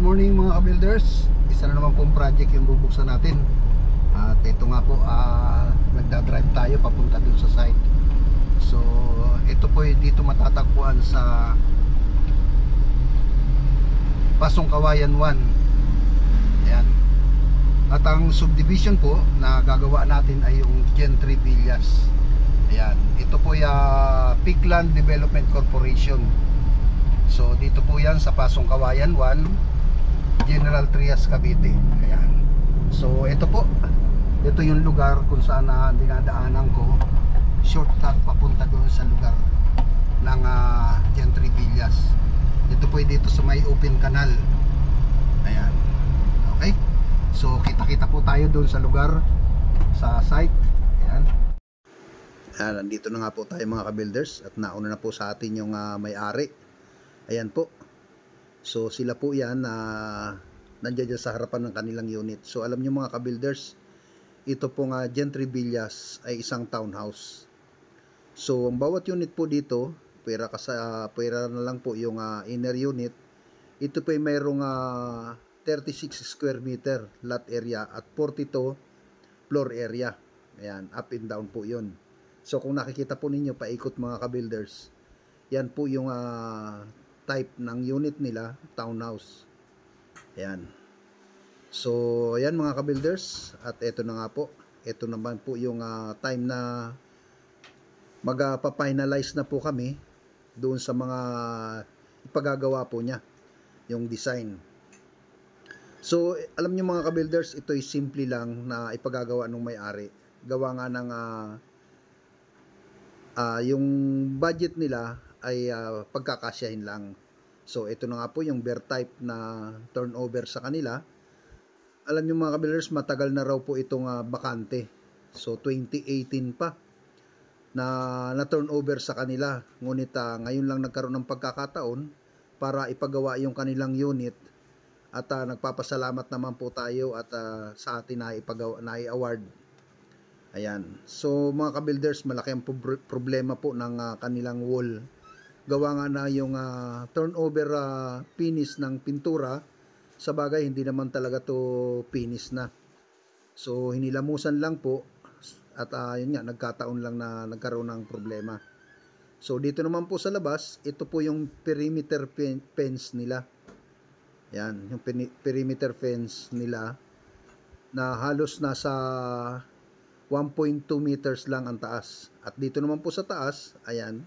morning mga ka-builders. Isa na naman pong project yung bubuksan natin. At ito nga po, nagdadrive tayo papunta dun sa site. So ito po dito matatagpuan sa Pasong Kawayan 1. Ayan. At ang subdivision po na gagawa natin ay yung Gentry Villas. Ayan. Ito po yung Pigland Development Corporation. So dito po yan sa Pasong Kawayan 1, General Trias, Cavite. Ayan. So ito po, ito yung lugar kung saan dinadaanan ko. Shortcut papunta doon sa lugar ng Gentry Villas. Ito po dito sa may open canal. Ayan. Okay. So kita-kita po tayo doon sa lugar, sa site. Ayan. Ayan, nandito na nga po tayo mga ka-builders. At nauna na po sa atin yung may-ari. Ayan po. So sila po yan nandiyan sa harapan ng kanilang unit. So alam nyo mga ka-builders, ito pong Gentry Villas ay isang townhouse. So ang bawat unit po dito, pera na lang po yung inner unit. Ito po ay mayroong 36 square meter lot area at 42 floor area. Ayan, up and down po yun. So kung nakikita po ninyo paikot mga ka-builders, yan po yung type ng unit nila, townhouse. Ayan. So ayan mga ka-builders, at ito na nga po, ito naman po yung time na magpa-finalize na po kami doon sa mga ipagagawa po niya, yung design. So alam niyo mga ka-builders, ito ay simple lang na ipagagawa ng may-ari. Gawa nga ng yung budget nila ay pagkakasyahin lang. So ito na nga po yung bear type na turnover sa kanila. Alam niyo mga ka-builders, matagal na raw po itong bakante. So 2018 pa na turnover sa kanila. Ngunit ngayon lang nagkaroon ng pagkakataon para ipagawa yung kanilang unit. At nagpapasalamat naman po tayo at sa atin na i-award. Ayan. So mga ka-builders, malaki ang problema po ng kanilang wall. Gawa nga na yung turnover finish ng pintura. Sa bagay, hindi naman talaga to finish na. So hinilamusan lang po. At yun nga, nagkataon lang na nagkaroon ng problema. So dito naman po sa labas, ito po yung perimeter fence nila. Yan, yung perimeter fence nila na halos nasa 1.2 meters lang ang taas. At dito naman po sa taas, ayan.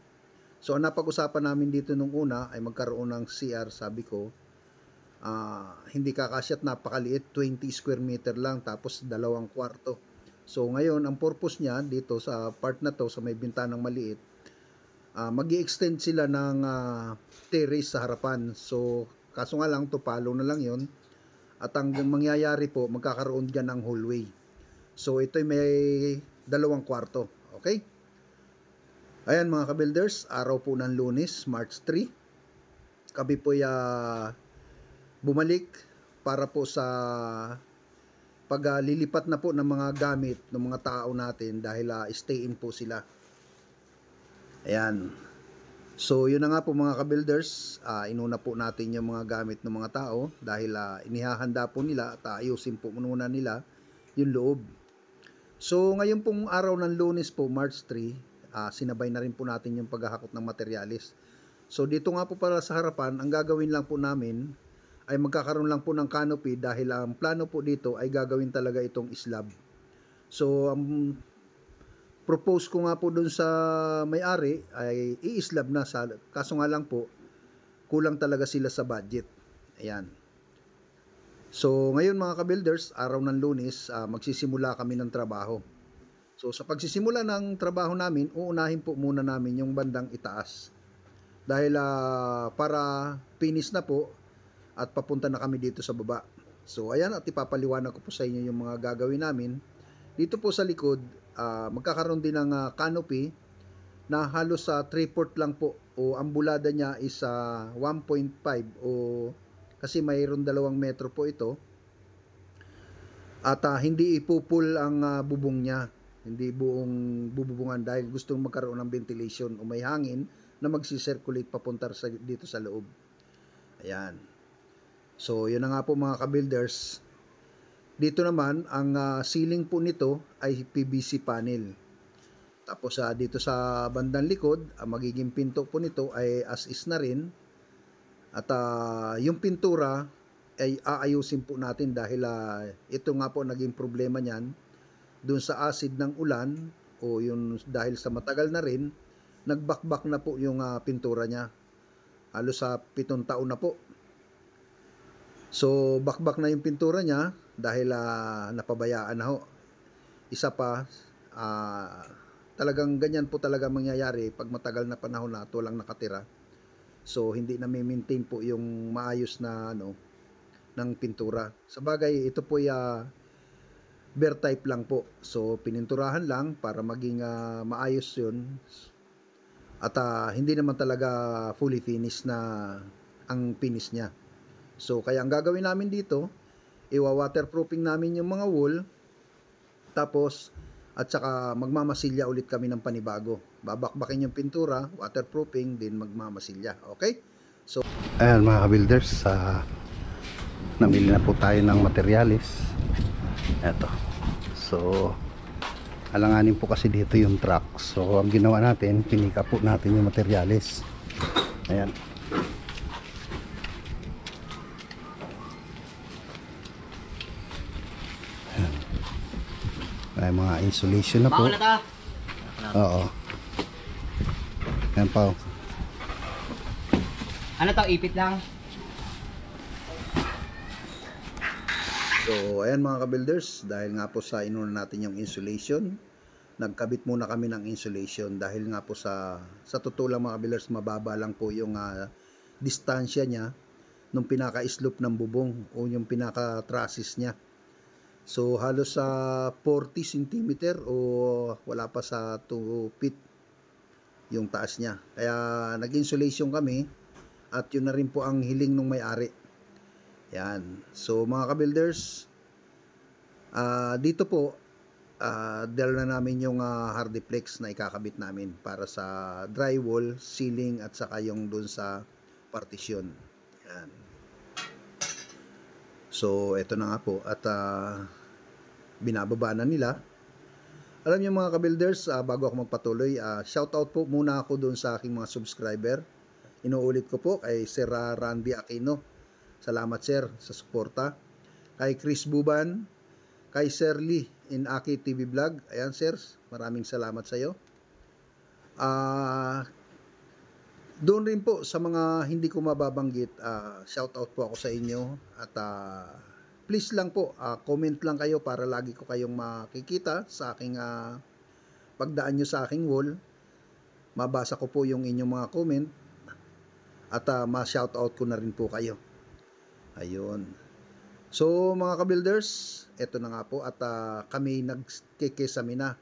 So ang napag-usapan namin dito nung una ay magkaroon ng CR, sabi ko. Hindi kakasya at napakaliit, 20 square meter lang, tapos 2 kwarto. So ngayon, ang purpose niya dito sa part na to, sa may bintanang maliit, mag-i-extend sila ng terrace sa harapan. So kaso nga lang, tupalo na lang yon. At ang mangyayari po, magkakaroon dyan ng hallway. So ito ay may 2 kwarto. Okay? Ayan mga ka-builders, araw po ng Lunes, March 3. Kami po bumalik para po sa paglilipat na po ng mga gamit ng mga tao natin dahil stay in po sila. Ayan. So yun na nga po mga ka-builders, inuna po natin yung mga gamit ng mga tao dahil inihahanda po nila at ayusin po muna nila yung loob. So ngayon pong araw ng Lunes po, March 3, sinabay na rin po natin yung paghahakot ng materialis. So dito nga po para sa harapan, ang gagawin lang po namin ay magkakaroon lang po ng canopy dahil ang plano po dito ay gagawin talaga itong slab. So propose ko nga po dun sa may-ari ay i-slab na, kaso nga lang po kulang talaga sila sa budget. Ayan. So ngayon mga ka-builders, araw ng Lunes, magsisimula kami ng trabaho. So sa pagsisimula ng trabaho namin, uunahin po muna namin yung bandang itaas. Dahil para finish na po at papunta na kami dito sa baba. So ayan, at ipapaliwanag ko po sa inyo yung mga gagawin namin. Dito po sa likod, magkakaroon din ng canopy na halos sa 3/4 lang po, o ang bulada niya is 1.5, o kasi mayroon 2 metro po ito. At hindi ipupul ang bubong niya. Hindi buong bububungan dahil gustong magkaroon ng ventilation o may hangin na magsi-circulate papunta dito sa loob. Ayan. So yun na nga po mga ka-builders. Dito naman ang ceiling po nito ay PVC panel. Tapos dito sa bandang likod, ang magiging pinto po nito ay as is na rin. At yung pintura ay aayusin po natin dahil ito nga po naging problema niyan dun sa acid ng ulan o yun dahil sa matagal na rin, nagbakbak na po yung pintura niya. Halos sa 7 taon na po. So bakbak na yung pintura niya dahil napabayaan na ho. Isa pa, talagang ganyan po talaga mangyayari pag matagal na panahon na at walang nakatira. So hindi na maintain po yung maayos na ng pintura. Sa bagay, ito po bare type lang po. So pininturahan lang para maging maayos yun. At hindi naman talaga fully finished na ang finish niya. So kaya ang gagawin namin dito, iwa-waterproofing namin yung mga wall. Tapos at saka magmamasilya ulit kami ng panibago. Babakbakin yung pintura, waterproofing, din magmamasilya. Okay? So ayan mga ka-builders, namili na po tayo ng materialis. Eto. So alanganin po kasi dito yung truck. So ang ginawa natin, pinika po natin yung materialis. Ayan. Ayan. Ay mga insulation na po. Oo. Ayan pa. Ano to, ipit lang? So, ayan mga ka-builders, dahil nga po sa inuna natin yung insulation, nagkabit muna kami ng insulation dahil nga po sa totoo lang mga ka-builders, mababa lang po yung distansya niya nung pinaka-slope ng bubong o yung pinaka-trusses niya. So, halos sa 40 cm o wala pa sa 2 feet yung taas niya. Kaya nag-insulation kami at yun na rin po ang hiling ng may-ari. Yan. So mga ka-builders, dito po dala na namin yung hardiplex na ikakabit namin para sa drywall, ceiling at saka yung dun sa partition. Yan. So ito na nga po at binababa na nila. Alam niyo mga ka-builders, bago ako magpatuloy, shout out po muna ako dun sa aking mga subscriber. Inuulit ko po kay Sir Randy Aquino. Salamat sir sa suporta. Kay Chris Buban, kay Sir Lee in Aki TV Vlog. Ayan sir, maraming salamat sa iyo. Doon rin po sa mga hindi ko mababanggit, shout out po ako sa inyo at please lang po, comment lang kayo para lagi ko kayong makikita sa aking pagdaan nyo sa aking wall. Mabasa ko po yung inyong mga comment at ma-shout out ko na rin po kayo. Ayun. So mga ka-builders, eto na nga po at kami nagkikesame na.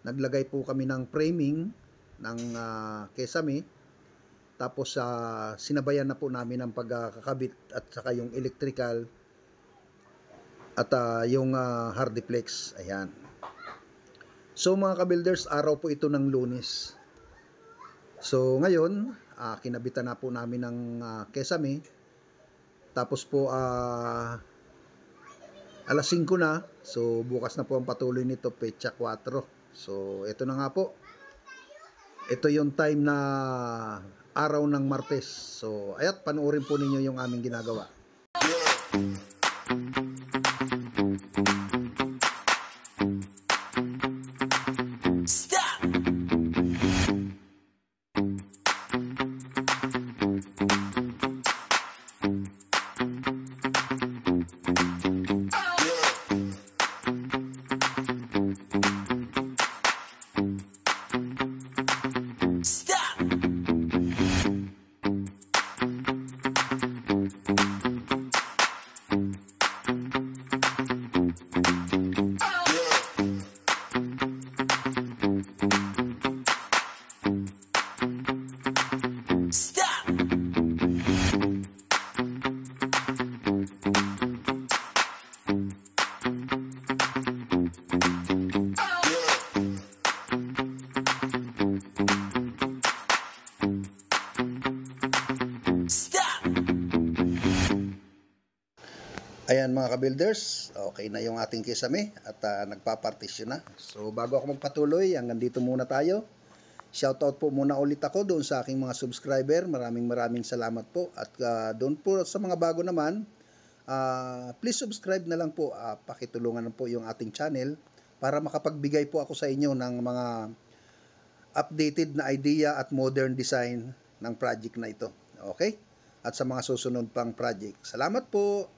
Naglagay po kami ng framing ng kesame. Tapos sinabayan na po namin ang pagkakabit at saka yung electrical at yung hardiplex. Ayan. So mga ka-builders, araw po ito ng Lunes. So ngayon, kinabitan na po namin ng kesame. Tapos po alas 5 na. So bukas na po ang patuloy nito, petsa 4. So ito na nga po. Ito yung time na araw ng Martes. So ayat, panoorin po ninyo yung aming ginagawa. Ayan mga ka-builders, okay na yung ating kisame at nagpapartisyon na. So bago ako magpatuloy, hanggang dito muna tayo. Shoutout po muna ulit ako doon sa aking mga subscriber. Maraming salamat po. At doon po sa mga bago naman, please subscribe na lang po. Pakitulungan na po yung ating channel para makapagbigay po ako sa inyo ng mga updated na idea at modern design ng project na ito. Okay? At sa mga susunod pang project. Salamat po!